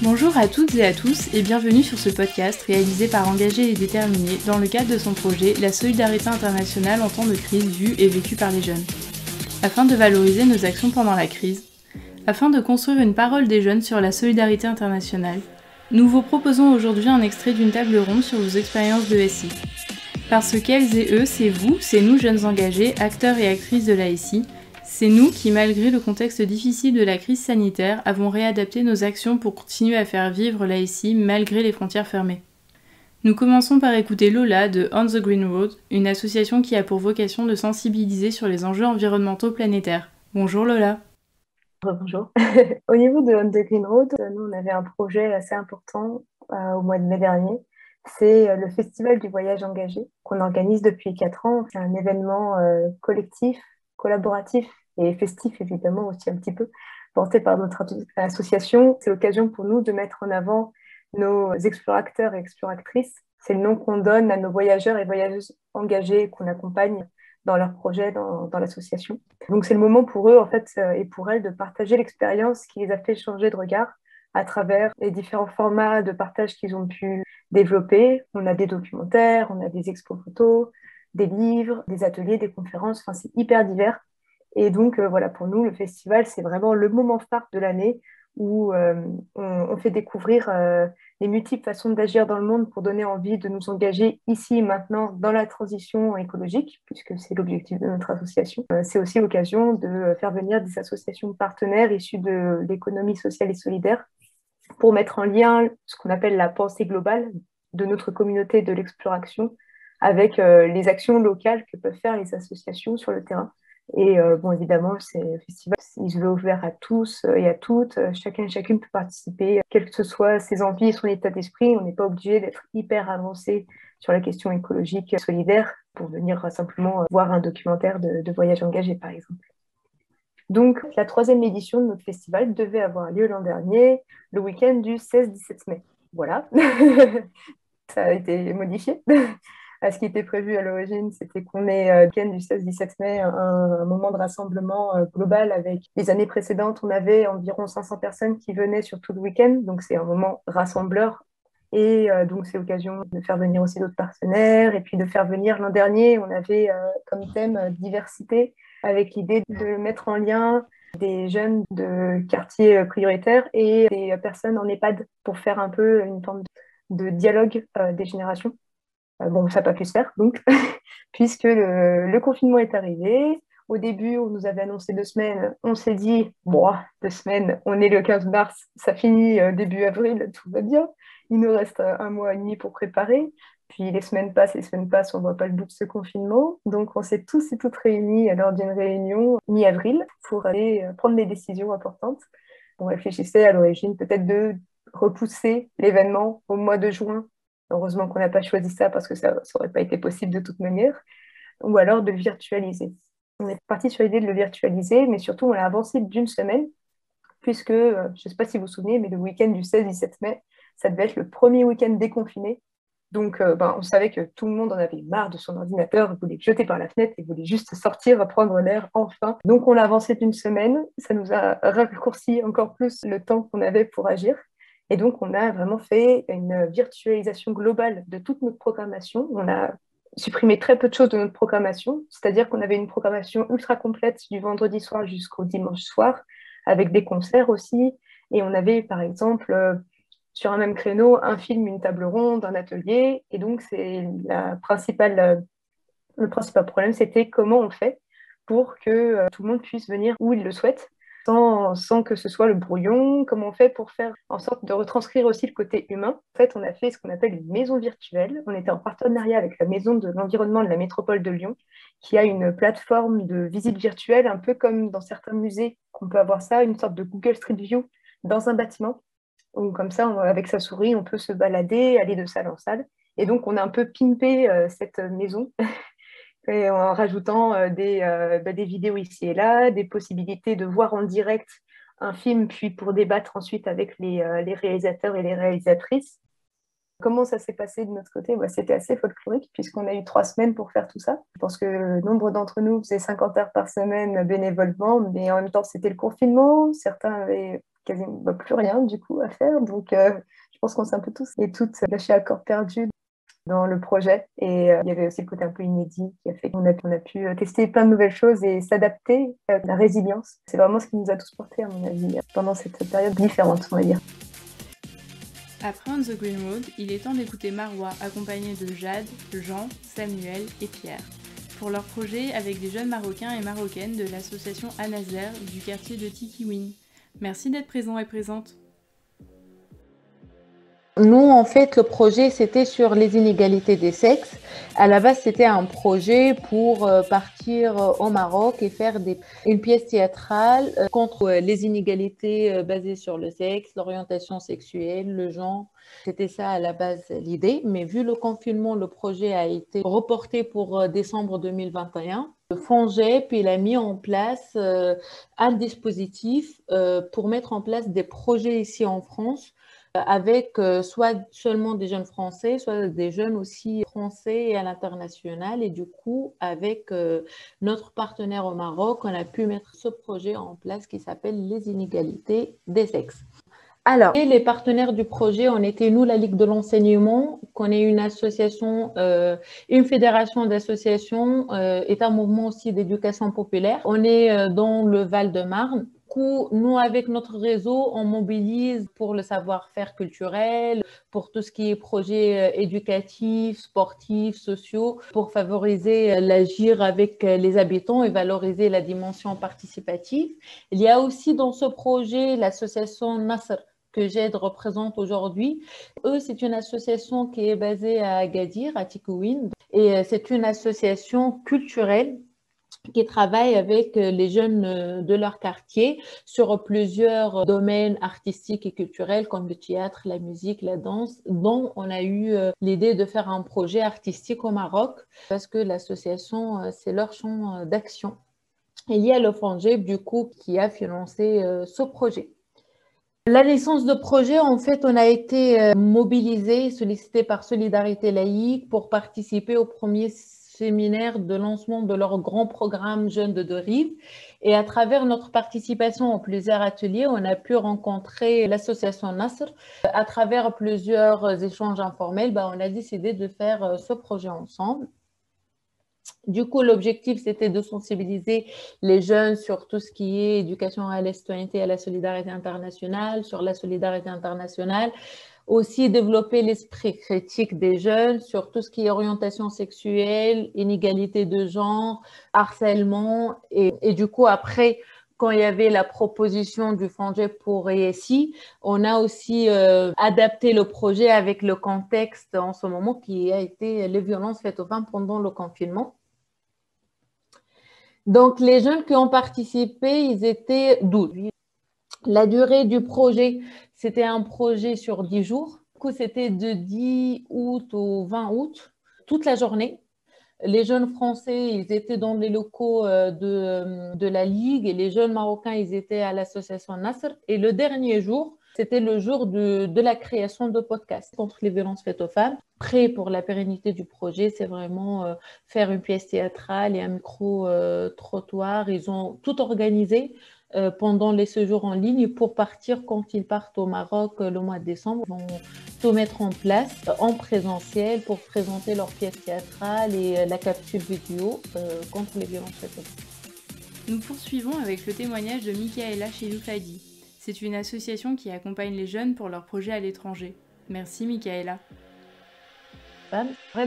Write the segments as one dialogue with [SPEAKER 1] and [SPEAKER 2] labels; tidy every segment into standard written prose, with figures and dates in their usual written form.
[SPEAKER 1] Bonjour à toutes et à tous et bienvenue sur ce podcast réalisé par Engagés et Déterminés dans le cadre de son projet La solidarité internationale en temps de crise vue et vécue par les jeunes. Afin de valoriser nos actions pendant la crise, afin de construire une parole des jeunes sur la solidarité internationale, nous vous proposons aujourd'hui un extrait d'une table ronde sur vos expériences de SI. Parce qu'elles et eux, c'est vous, c'est nous jeunes engagés, acteurs et actrices de la SI, c'est nous qui, malgré le contexte difficile de la crise sanitaire, avons réadapté nos actions pour continuer à faire vivre la SI malgré les frontières fermées. Nous commençons par écouter Lola de On the Green Road, une association qui a pour vocation de sensibiliser sur les enjeux environnementaux planétaires. Bonjour Lola.
[SPEAKER 2] Bonjour. Au niveau de On the Green Road, nous, on avait un projet assez important au mois de mai dernier. C'est le Festival du voyage engagé qu'on organise depuis 4 ans. C'est un événement collectif, collaboratif et festif, évidemment, aussi un petit peu, porté par notre association. C'est l'occasion pour nous de mettre en avant nos explorateurs et exploratrices. C'est le nom qu'on donne à nos voyageurs et voyageuses engagés qu'on accompagne dans leurs projets dans l'association. Donc c'est le moment pour eux en fait et pour elles de partager l'expérience qui les a fait changer de regard à travers les différents formats de partage qu'ils ont pu développer. On a des documentaires, on a des expos photos, des livres, des ateliers, des conférences, enfin c'est hyper divers. Et donc voilà, pour nous le festival c'est vraiment le moment phare de l'année où on fait découvrir les multiples façons d'agir dans le monde pour donner envie de nous engager ici et maintenant dans la transition écologique, puisque c'est l'objectif de notre association. C'est aussi l'occasion de faire venir des associations partenaires issues de l'économie sociale et solidaire pour mettre en lien ce qu'on appelle la pensée globale de notre communauté de l'exploration avec les actions locales que peuvent faire les associations sur le terrain. Et bon, évidemment, c'est un festival, il se veut ouvert à tous et à toutes. Chacun et chacune peut participer, quelles que ce soit ses envies et son état d'esprit. On n'est pas obligé d'être hyper avancé sur la question écologique solidaire pour venir simplement voir un documentaire de voyage engagé, par exemple. Donc, la 3e édition de notre festival devait avoir lieu l'an dernier, le week-end du 16-17 mai. Voilà, ça a été modifié. Ce qui était prévu à l'origine, c'était qu'on ait le week-end du 16-17 mai un moment de rassemblement global avec les années précédentes. On avait environ 500 personnes qui venaient sur tout le week-end, donc c'est un moment rassembleur. Et donc c'est l'occasion de faire venir aussi d'autres partenaires et puis de faire venir l'an dernier, on avait comme thème diversité avec l'idée de mettre en lien des jeunes de quartiers prioritaires et des personnes en EHPAD pour faire un peu une forme de dialogue des générations. Bon, ça n'a pas pu se faire, donc, puisque le confinement est arrivé. Au début, on nous avait annoncé 2 semaines. On s'est dit, bon, 2 semaines, on est le 15 mars, ça finit début avril, tout va bien. Il nous reste 1 mois et demi pour préparer. Puis les semaines passent, on ne voit pas le bout de ce confinement. Donc, on s'est tous et toutes réunis lors d'une réunion mi-avril pour aller prendre des décisions importantes. On réfléchissait à l'origine peut-être de repousser l'événement au mois de juin. Heureusement qu'on n'a pas choisi ça parce que ça n'aurait pas été possible de toute manière. Ou alors de le virtualiser. On est parti sur l'idée de le virtualiser, mais surtout on l'a avancé d'1 semaine, puisque, je ne sais pas si vous vous souvenez, mais le week-end du 16-17 mai, ça devait être le premier week-end déconfiné. Donc on savait que tout le monde en avait marre de son ordinateur, voulait le jeter par la fenêtre et voulait juste sortir, prendre l'air enfin. Donc on l'a avancé d'1 semaine, ça nous a raccourci encore plus le temps qu'on avait pour agir. Et donc, on a vraiment fait une virtualisation globale de toute notre programmation. On a supprimé très peu de choses de notre programmation, c'est-à-dire qu'on avait une programmation ultra complète du vendredi soir jusqu'au dimanche soir, avec des concerts aussi. Et on avait, par exemple, sur un même créneau, un film, une table ronde, un atelier. Et donc, le principal problème, c'était comment on fait pour que tout le monde puisse venir où il le souhaite sans que ce soit le brouillon, comment on fait pour faire en sorte de retranscrire aussi le côté humain. En fait, on a fait ce qu'on appelle une maison virtuelle. On était en partenariat avec la Maison de l'Environnement de la Métropole de Lyon, qui a une plateforme de visite virtuelle, un peu comme dans certains musées, qu'on peut avoir ça, une sorte de Google Street View dans un bâtiment. Donc, comme ça, avec sa souris, on peut se balader, aller de salle en salle. Et donc, on a un peu pimpé cette maison et en rajoutant des vidéos ici et là, des possibilités de voir en direct un film, puis pour débattre ensuite avec les réalisateurs et les réalisatrices. Comment ça s'est passé de notre côté? C'était assez folklorique puisqu'on a eu 3 semaines pour faire tout ça. Je pense que nombre d'entre nous faisaient 50 heures par semaine bénévolement, mais en même temps, c'était le confinement. Certains avaient quasiment plus rien du coup à faire. Donc, je pense qu'on s'est un peu tous et toutes lâchés à corps perdu dans le projet. Et il y avait aussi le côté un peu inédit qui a fait qu'on a pu tester plein de nouvelles choses et s'adapter. La résilience, c'est vraiment ce qui nous a tous portés, à mon avis, pendant cette période différente, on va dire.
[SPEAKER 1] Après On the Green Road, il est temps d'écouter Marwa accompagnée de Jade, Jean, Samuel et Pierre pour leur projet avec des jeunes Marocains et Marocaines de l'association Anazer du quartier de Tikiwin. Merci d'être présents et présentes.
[SPEAKER 3] Nous, en fait, le projet, c'était sur les inégalités des sexes. À la base, c'était un projet pour partir au Maroc et faire une pièce théâtrale contre les inégalités basées sur le sexe, l'orientation sexuelle, le genre. C'était ça à la base l'idée. Mais vu le confinement, le projet a été reporté pour décembre 2021. Le FONGEP, il a mis en place un dispositif pour mettre en place des projets ici en France avec soit seulement des jeunes français, soit des jeunes aussi français et à l'international. Et du coup, avec notre partenaire au Maroc, on a pu mettre ce projet en place qui s'appelle les inégalités des sexes. Alors, et les partenaires du projet, on était nous, la Ligue de l'enseignement, qu'on est une association, une fédération d'associations, est un mouvement aussi d'éducation populaire. On est dans le Val-de-Marne. Nous, avec notre réseau, on mobilise pour le savoir-faire culturel, pour tout ce qui est projets éducatifs, sportifs, sociaux, pour favoriser l'agir avec les habitants et valoriser la dimension participative. Il y a aussi dans ce projet l'association Nasr, que j'aide représente aujourd'hui. Eux, c'est une association qui est basée à Agadir, à Tikiwin, et c'est une association culturelle qui travaille avec les jeunes de leur quartier sur plusieurs domaines artistiques et culturels comme le théâtre, la musique, la danse, dont on a eu l'idée de faire un projet artistique au Maroc parce que l'association, c'est leur champ d'action. Il y a le FONGEP, du coup, qui a financé ce projet. La licence de projet, en fait, on a été mobilisé, sollicité par Solidarité Laïque pour participer au premier séminaire de lancement de leur grand programme Jeunes de Rives. Et à travers notre participation aux plusieurs ateliers, on a pu rencontrer l'association Nasr. À travers plusieurs échanges informels, on a décidé de faire ce projet ensemble. Du coup, l'objectif, c'était de sensibiliser les jeunes sur tout ce qui est éducation à la citoyenneté et à la solidarité internationale, sur la solidarité internationale, aussi développer l'esprit critique des jeunes sur tout ce qui est orientation sexuelle, inégalité de genre, harcèlement. Et du coup, après, quand il y avait la proposition du FONGEP pour ESI, on a aussi adapté le projet avec le contexte en ce moment qui a été les violences faites aux femmes pendant le confinement. Donc, les jeunes qui ont participé, ils étaient 12. La durée du projet, c'était un projet sur 10 jours. Du coup, c'était de 10 août au 20 août, toute la journée. Les jeunes français, ils étaient dans les locaux de la Ligue et les jeunes marocains, ils étaient à l'association Nasr. Et le dernier jour, c'était le jour de la création de podcasts contre les violences faites aux femmes. Après, pour la pérennité du projet, c'est vraiment faire une pièce théâtrale et un micro-trottoir. Ils ont tout organisé pendant les séjours en ligne pour partir quand ils partent au Maroc le mois de décembre. Ils vont tout mettre en place en présentiel pour présenter leur pièce théâtrale et la capsule vidéo contre les violences faites aux femmes.
[SPEAKER 1] Nous poursuivons avec le témoignage de Michaela chez Youfadi. C'est une association qui accompagne les jeunes pour leurs projets à l'étranger. Merci Michaela.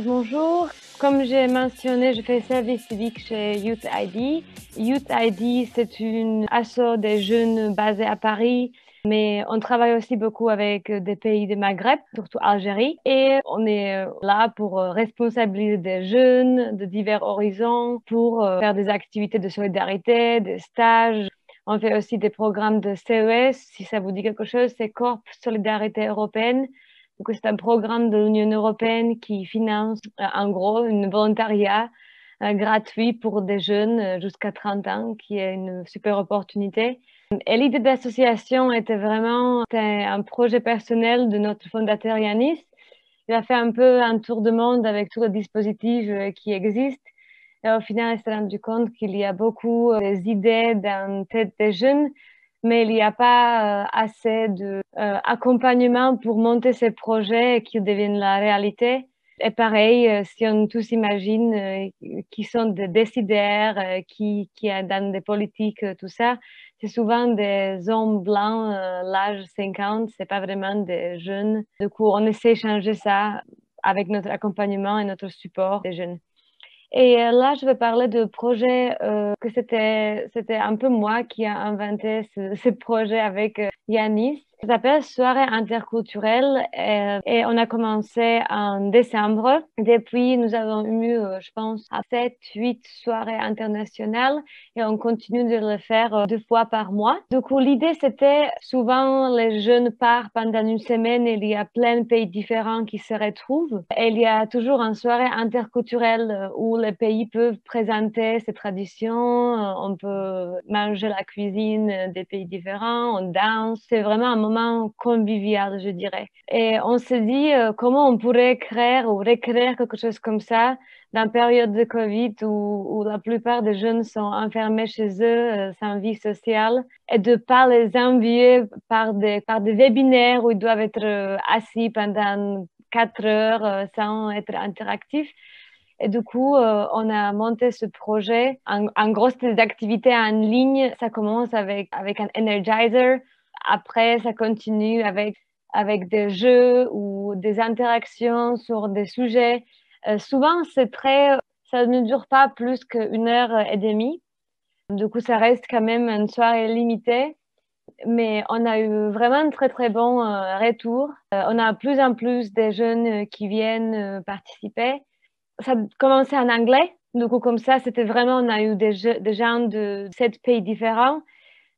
[SPEAKER 4] Bonjour. Comme j'ai mentionné, je fais service civique chez Youth ID. Youth ID, c'est une asso des jeunes basée à Paris, mais on travaille aussi beaucoup avec des pays du Maghreb, surtout Algérie. Et on est là pour responsabiliser des jeunes de divers horizons, pour faire des activités de solidarité, des stages. On fait aussi des programmes de CES, si ça vous dit quelque chose, c'est Corp Solidarité Européenne. Donc, c'est un programme de l'Union européenne qui finance en gros un volontariat gratuit pour des jeunes jusqu'à 30 ans, qui est une super opportunité. Et l'idée de l'association était vraiment un projet personnel de notre fondateur Yanis. Il a fait un peu un tour de monde avec tous les dispositifs qui existent. Et au final, il s'est rendu compte qu'il y a beaucoup d'idées dans la tête des jeunes, mais il n'y a pas assez d'accompagnement pour monter ces projets et qu'ils deviennent la réalité. Et pareil, si on tous imagine qui sont des décideurs, qui est dans des politiques, tout ça, c'est souvent des hommes blancs, l'âge 50, c'est pas vraiment des jeunes. Du coup, on essaie de changer ça avec notre accompagnement et notre support des jeunes. Et là, je vais parler de projet que c'était un peu moi qui a inventé ce projet avec Yanis. Ça s'appelle Soirée interculturelle et on a commencé en décembre. Depuis, nous avons eu, je pense, 7, 8 soirées internationales et on continue de le faire 2 fois par mois. Du coup, l'idée, c'était souvent les jeunes partent pendant une semaine et il y a plein de pays différents qui se retrouvent. Et il y a toujours une soirée interculturelle où les pays peuvent présenter ses traditions, on peut manger la cuisine des pays différents, on danse. C'est vraiment un moment convivial, je dirais. Et on s'est dit comment on pourrait créer ou recréer quelque chose comme ça dans la période de Covid où la plupart des jeunes sont enfermés chez eux sans vie sociale et de ne pas les envier par des webinaires où ils doivent être assis pendant 4 heures sans être interactifs. Et du coup, on a monté ce projet. En gros, c'est des activités en ligne. Ça commence avec un energizer. Après, ça continue avec des jeux ou des interactions sur des sujets. Souvent, ça ne dure pas plus qu'1 heure et demie. Du coup, ça reste quand même une soirée limitée. Mais on a eu vraiment un très, très bon retour. On a de plus en plus de jeunes qui viennent participer. Ça a commencé en anglais. Du coup, comme ça, c'était vraiment, on a eu des gens de 7 pays différents.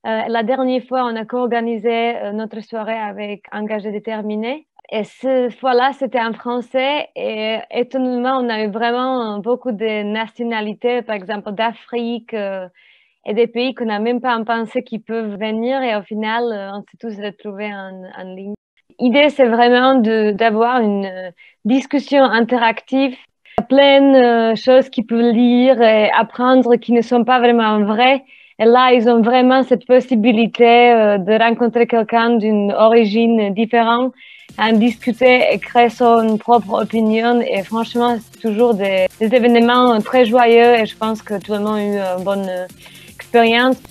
[SPEAKER 4] La dernière fois, on a co-organisé notre soirée avec Engagé Déterminé. Et cette fois-là, c'était en français. Et étonnamment, on a eu vraiment beaucoup de nationalités, par exemple d'Afrique et des pays qu'on n'a même pas pensé qu'ils peuvent venir. Et au final, on s'est tous retrouvés en ligne. L'idée, c'est vraiment d'avoir une discussion interactive, plein de choses qu'ils peuvent lire et apprendre qui ne sont pas vraiment vraies. Et là, ils ont vraiment cette possibilité de rencontrer quelqu'un d'une origine différente, en discuter et créer son propre opinion. Et franchement, c'est toujours des événements très joyeux et je pense que tout le monde a eu une bonne expérience.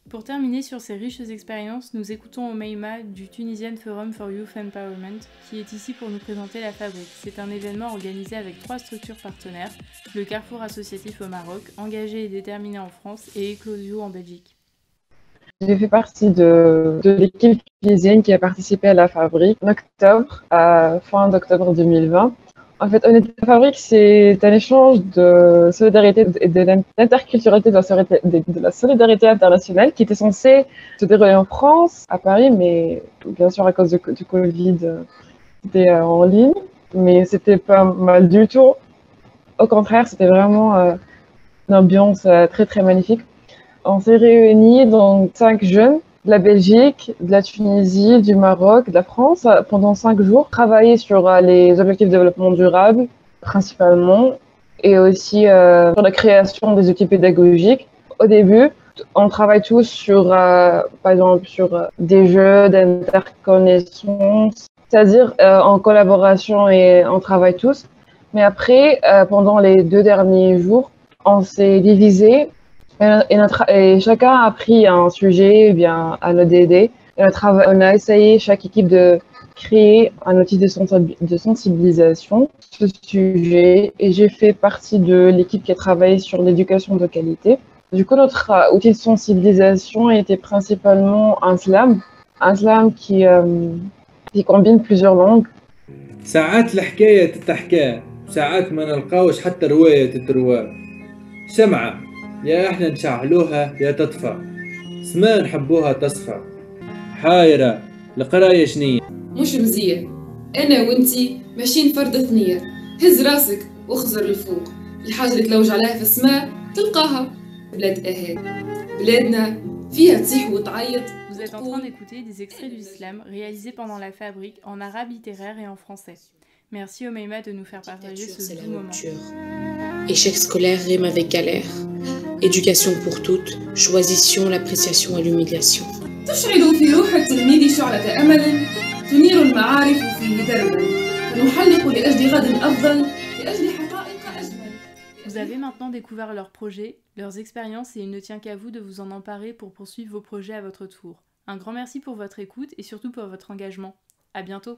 [SPEAKER 1] Pour terminer sur ces riches expériences, nous écoutons Omeima du Tunisian Forum for Youth Empowerment qui est ici pour nous présenter la Fabrique. C'est un événement organisé avec 3 structures partenaires, le Carrefour associatif au Maroc, Engagé et Déterminé en France et Eclosio en Belgique.
[SPEAKER 5] J'ai fait partie de l'équipe tunisienne qui a participé à la Fabrique en octobre, fin d'octobre 2020. En fait, la Fabrique, c'est un échange de solidarité et d'interculturalité de la solidarité internationale qui était censé se dérouler en France, à Paris, mais bien sûr à cause du Covid, c'était en ligne. Mais c'était pas mal du tout. Au contraire, c'était vraiment une ambiance très très magnifique. On s'est réunis donc 5 jeunes de la Belgique, de la Tunisie, du Maroc, de la France pendant 5 jours, travailler sur les objectifs de développement durable principalement et aussi sur la création des outils pédagogiques. Au début, on travaille tous sur, par exemple, sur des jeux d'interconnaissance, c'est-à-dire en collaboration et on travaille tous. Mais après, pendant les 2 derniers jours, on s'est divisé. Et chacun a pris un sujet, bien un ODD. Et on a essayé, chaque équipe, de créer un outil de sensibilisation sur ce sujet. Et j'ai fait partie de l'équipe qui a travaillé sur l'éducation de qualité. Du coup, notre outil de sensibilisation était principalement un slam qui combine plusieurs langues.
[SPEAKER 6] ساعات الحكاية تتحكى ساعات ما نلقاوش حتى رواية تتروى شمعة يا احنا نشعلوها يا تطفى سما نحبوها تصفى حايرة القراية شنية
[SPEAKER 7] مش مزية أنا وانتي ماشيين فرد ثنية هز راسك واخزر لفوق الحاجة اللي تلوج عليها في السماء تلقاها بلاد أهل بلادنا فيها تصيح وتعيط.
[SPEAKER 1] Vous êtes en train d'écouter des extraits du slam réalisés pendant la Fabrique en arabe littéraire et en français. Merci Omeima de nous faire partager ce doux moment.
[SPEAKER 7] Échec scolaire rime avec galère.
[SPEAKER 8] Éducation pour toutes, choisissions l'appréciation et l'humiliation.
[SPEAKER 7] تشعل في روح التلميذ شعلة أمل تنير المعارف فيه دربا فنحلق لأجل غد أفضل لأجل حقائق أجمل.
[SPEAKER 1] Vous avez maintenant découvert leurs projets, leurs expériences et il ne tient qu'à vous de vous en emparer pour poursuivre vos projets à votre tour. Un grand merci pour votre écoute et surtout pour votre engagement. À bientôt!